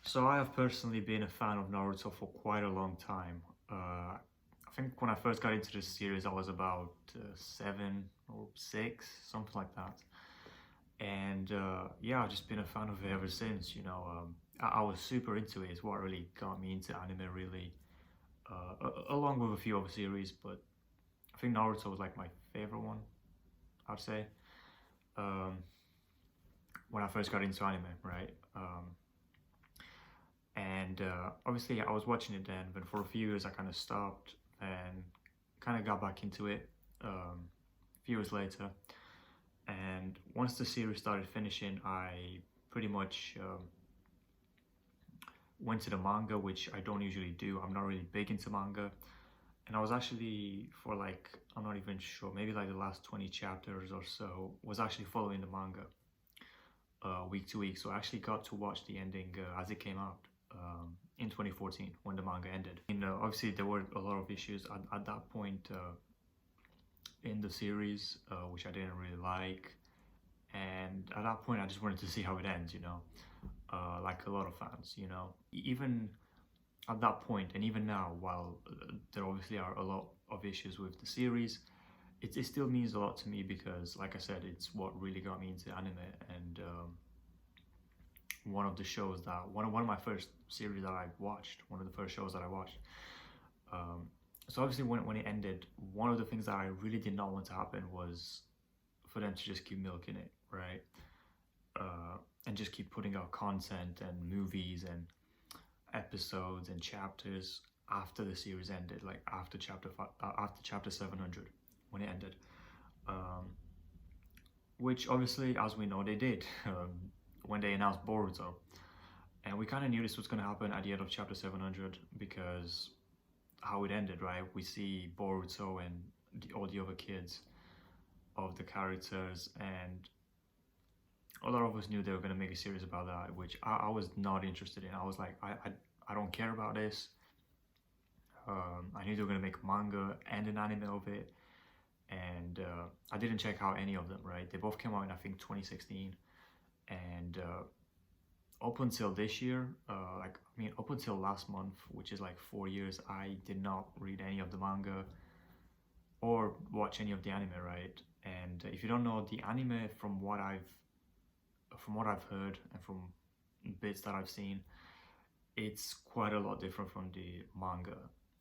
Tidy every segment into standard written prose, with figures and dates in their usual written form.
So I have personally been a fan of Naruto for quite a long time. I think when I first got into this series, I was about 7 or 6, something like that. And yeah, I've just been a fan of it ever since. I was super into it. It's what really got me into anime, really, along with a few other series. But I think Naruto was like my favorite one, I'd say. Um, when I first got into anime, right? And obviously, I was watching it then, but for a few years, I kind of stopped and kind of got back into it a few years later. And once the series started finishing, I pretty much went to the manga, which I don't usually do. I'm not really big into manga. And I was actually, for like, I'm not even sure, maybe like the last 20 chapters or so, was actually following the manga week to week. So I actually got to watch the ending as it came out in 2014 when the manga ended. Obviously, there were a lot of issues at that point in the series, which I didn't really like. And at that point, I just wanted to see how it ends, like a lot of fans, Even at that point, and even now, while there obviously are a lot of issues with the series, it still means a lot to me because, like I said, it's what really got me into anime and one of the shows that one of my first series that I watched, one of the first shows that I watched. So obviously, when it ended, one of the things that I really did not want to happen was for them to just keep milking it, right? And just keep putting out content and movies and episodes and chapters after the series ended, like after after chapter 700 when it ended. Which obviously, as we know, they did when they announced Boruto. And we kind of knew this was going to happen at the end of chapter 700 because how it ended, right? We see Boruto and all the other kids of the characters, and a lot of us knew they were going to make a series about that, which I was not interested in. I was like, I don't care about this. I knew they were going to make manga and an anime of it, and I didn't check out any of them, right? They both came out in, I think, 2016, and up until this year, up until last month, which is like 4 years, I did not read any of the manga or watch any of the anime, right? And if you don't know, the anime, from what I've heard and from bits that I've seen, it's quite a lot different from the manga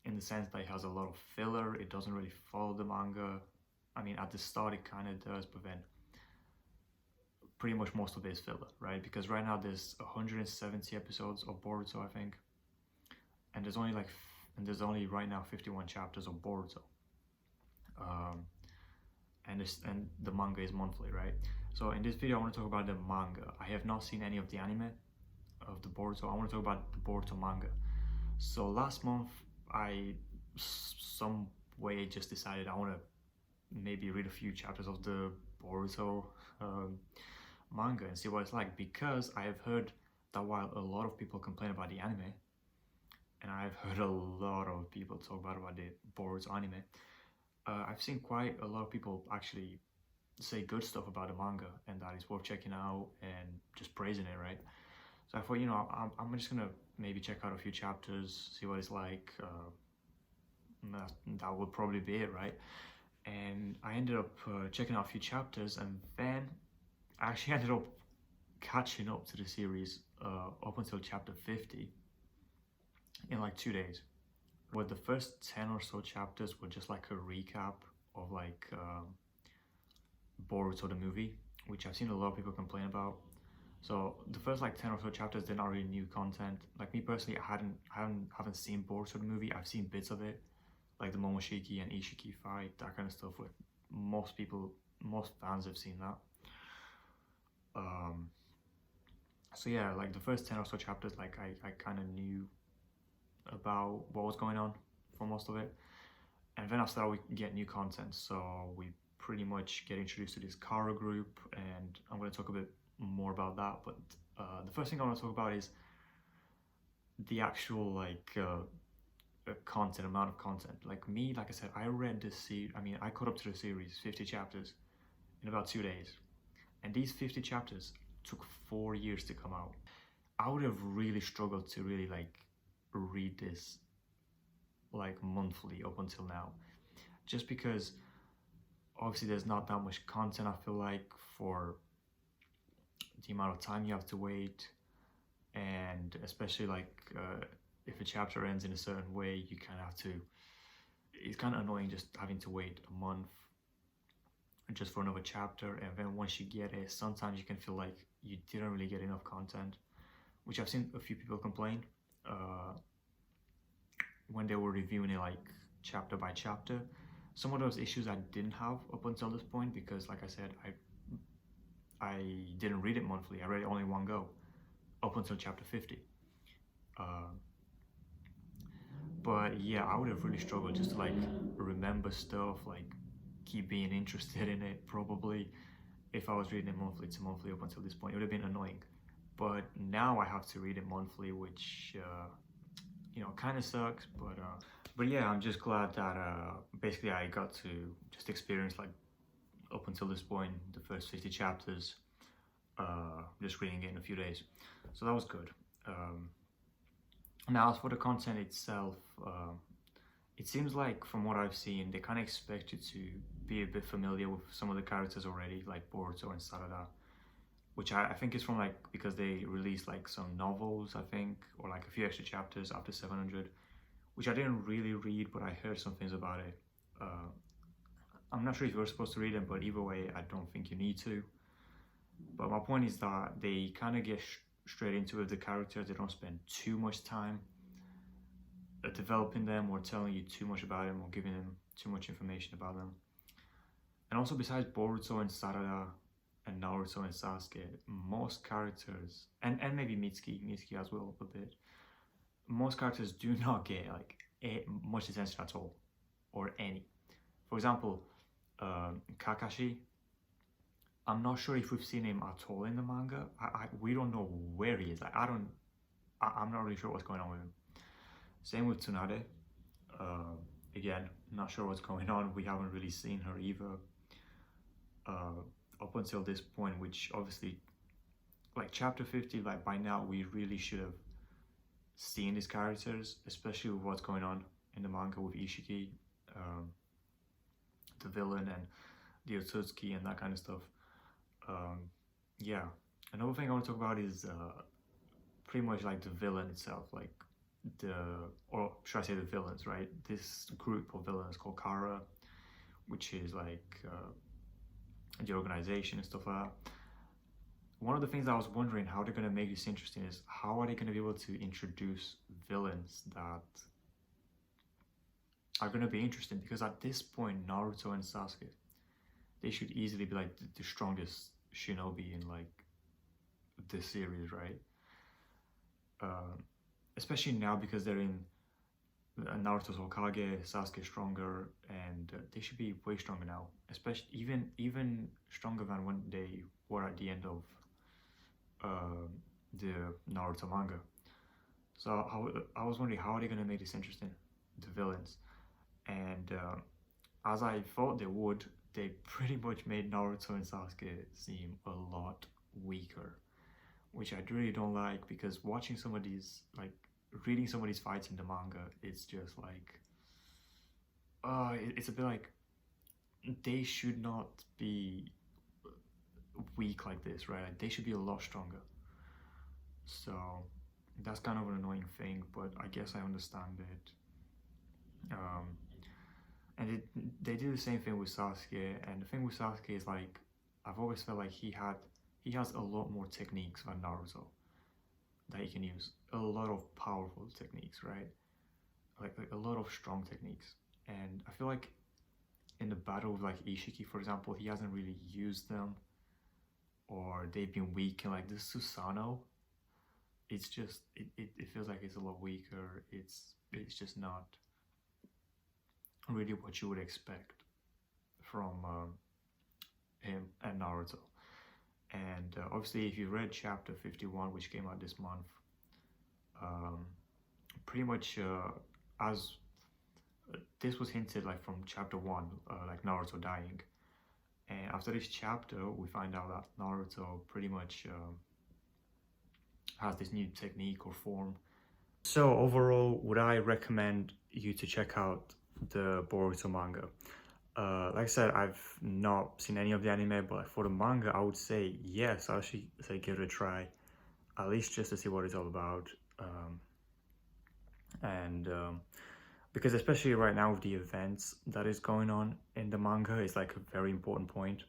in the sense that it has a lot of filler. It doesn't really follow the manga. I mean, at the start it kind of does, but then pretty much most of it is filler, right? Because right now there's 170 episodes of Boruto, I think, and there's only right now 51 chapters of Boruto. And the manga is monthly, right? So in this video, I want to talk about the manga. I have not seen any of the anime of the Boruto. I want to talk about the Boruto manga. So last month, I some way just decided I want to maybe read a few chapters of the Boruto manga and see what it's like, because I have heard that while a lot of people complain about the anime, and I've heard a lot of people talk about the Boruto anime, I've seen quite a lot of people actually say good stuff about the manga and that it's worth checking out and just praising it, right? So I thought, I'm just gonna maybe check out a few chapters, see what it's like. That would probably be it, right? And I ended up checking out a few chapters, and then I actually ended up catching up to the series up until chapter 50 in like 2 days. Where the first 10 or so chapters were just like a recap of like Boruto the movie, which I've seen a lot of people complain about. So the first like 10 or so chapters, they're not really new content. Like me personally, I haven't seen Boruto the movie. I've seen bits of it, like the Momoshiki and Ishiki fight, that kind of stuff. Where most fans have seen that. So yeah, like the first 10 or so chapters, like I kind of knew about what was going on for most of it, and then after that we get new content. So we pretty much get introduced to this Kara group, and I'm going to talk a bit more about that. But the first thing I want to talk about is the actual content, amount of content. Like I said, I read this series. I mean, I caught up to the series 50 chapters in about 2 days, and these 50 chapters took 4 years to come out. I would have really struggled to really like read this like monthly up until now, just because obviously there's not that much content. I feel like for the amount of time you have to wait, and especially like if a chapter ends in a certain way, you kind of have to. It's kind of annoying just having to wait a month just for another chapter, and then once you get it, sometimes you can feel like you didn't really get enough content, which I've seen a few people complain when they were reviewing it like chapter by chapter. Some of those issues I didn't have up until this point because, like I said, I didn't read it monthly. I read it only one go up until chapter 50. But yeah, I would have really struggled just to like remember stuff, like keep being interested in it probably if I was reading it monthly to monthly up until this point. It would have been annoying. But now I have to read it monthly, which kind of sucks. But yeah, I'm just glad that basically I got to just experience like up until this point the first 50 chapters, just reading it in a few days. So that was good. Now as for the content itself, it seems like from what I've seen, they kind of expect you to be a bit familiar with some of the characters already, like Boruto and Sarada, which I think is from like because they released like some novels, I think, or like a few extra chapters after 700, which I didn't really read, but I heard some things about it. I'm not sure if you're supposed to read them, but either way, I don't think you need to. But my point is that they kind of get straight into it with the characters. They don't spend too much time developing them or telling you too much about them or giving them too much information about them. And also besides Boruto and Sarada and Naruto and Sasuke, most characters, and maybe Mitsuki as well a bit, most characters do not get like much attention at all, or any. For example, Kakashi, I'm not sure if we've seen him at all in the manga. We don't know where he is. Like I'm not really sure what's going on with him. Same with Tsunade. Again, not sure what's going on. We haven't really seen her either up until this point, which obviously, like chapter 50, like by now we really should have seen these characters, especially with what's going on in the manga with Ishiki, the villain, and the Otsutsuki and that kind of stuff. Yeah, another thing I want to talk about is pretty much like the villain itself, like or should I say the villains, right? This group of villains called Kara, which is like the organization and stuff like that. One of the things I was wondering how they're going to make this interesting is how are they going to be able to introduce villains that are going to be interesting, because at this point Naruto and Sasuke, they should easily be like the strongest shinobi in like this series, right? Especially now because they're in Naruto's Hokage, Sasuke stronger, and they should be way stronger now, especially even stronger than when they were at the end of the Naruto manga. So I was wondering how are they going to make this interesting, the villains, and as I thought they would, they pretty much made Naruto and Sasuke seem a lot weaker, which I really don't like, because watching some of these, like reading some of these fights in the manga, it's just like, it's a bit like they should not be weak like this, right? Like, they should be a lot stronger. So that's kind of an annoying thing, but I guess I understand it. And they did the same thing with Sasuke, and the thing with Sasuke is like, I've always felt like he has a lot more techniques than Naruto that he can use. A lot of powerful techniques, right? Like a lot of strong techniques. And I feel like in the battle with like Ishiki, for example, he hasn't really used them, or they've been weak. And like this Susanoo, it's just it feels like it's a lot weaker. It's just not really what you would expect from him and Naruto. And obviously, if you read chapter 51, which came out this month, pretty much as this was hinted like from chapter 1, like Naruto dying. And after this chapter, we find out that Naruto pretty much has this new technique or form. So overall, would I recommend you to check out the Boruto manga? Like I said, I've not seen any of the anime, but for the manga, I would say yes. I actually say give it a try, at least just to see what it's all about. And because especially right now with the events that is going on in the manga, is like a very important point,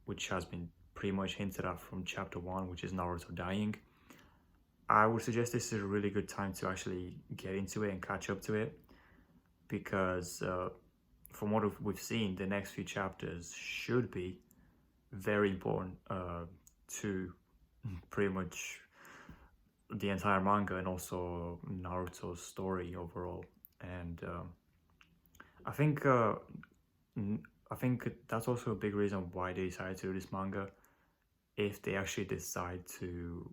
which has been pretty much hinted at from chapter 1, which is Naruto dying. I would suggest this is a really good time to actually get into it and catch up to it, because from what we've seen, the next few chapters should be very important to pretty much the entire manga and also Naruto's story overall. And I think I think that's also a big reason why they decided to do this manga. If they actually decide to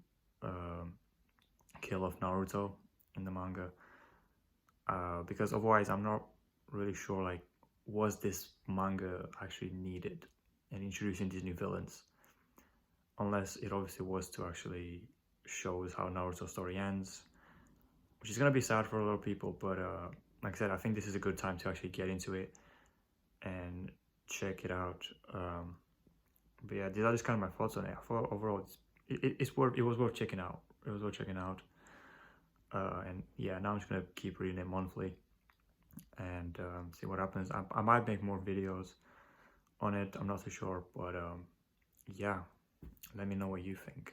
kill off Naruto in the manga, because otherwise I'm not really sure, like, was this manga actually needed in introducing these new villains, unless it obviously was to actually shows how Naruto's story ends, which is gonna be sad for a lot of people. But like I said, I think this is a good time to actually get into it and check it out. But yeah, these are just kind of my thoughts on it. I thought overall it was worth checking out. It was worth checking out. And yeah, now I'm just gonna keep reading it monthly and see what happens. I might make more videos on it. I'm not too sure, but yeah, let me know what you think.